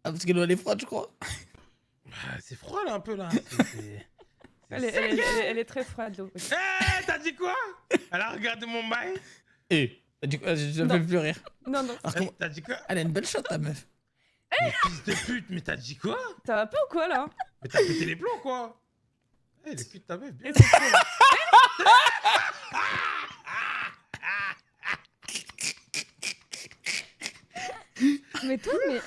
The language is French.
Ah, parce que l'eau, elle est froide, je crois. C'est froid là un peu là. Elle est très froide, l'eau. Eh, t'as dit quoi? Elle a regardé mon bail. Eh, du coup, je ne Non. fais plus rire. Non, non. Alors, Eh, comment... t'as dit quoi? Elle a une belle shot, ta meuf. Mais fils de pute, mais t'as dit quoi? Ça va pas ou quoi, là? Mais t'as pété les plombs quoi? Eh, le cul de ta meuf, bien. Et c'est quoi, là? Mais toi, mais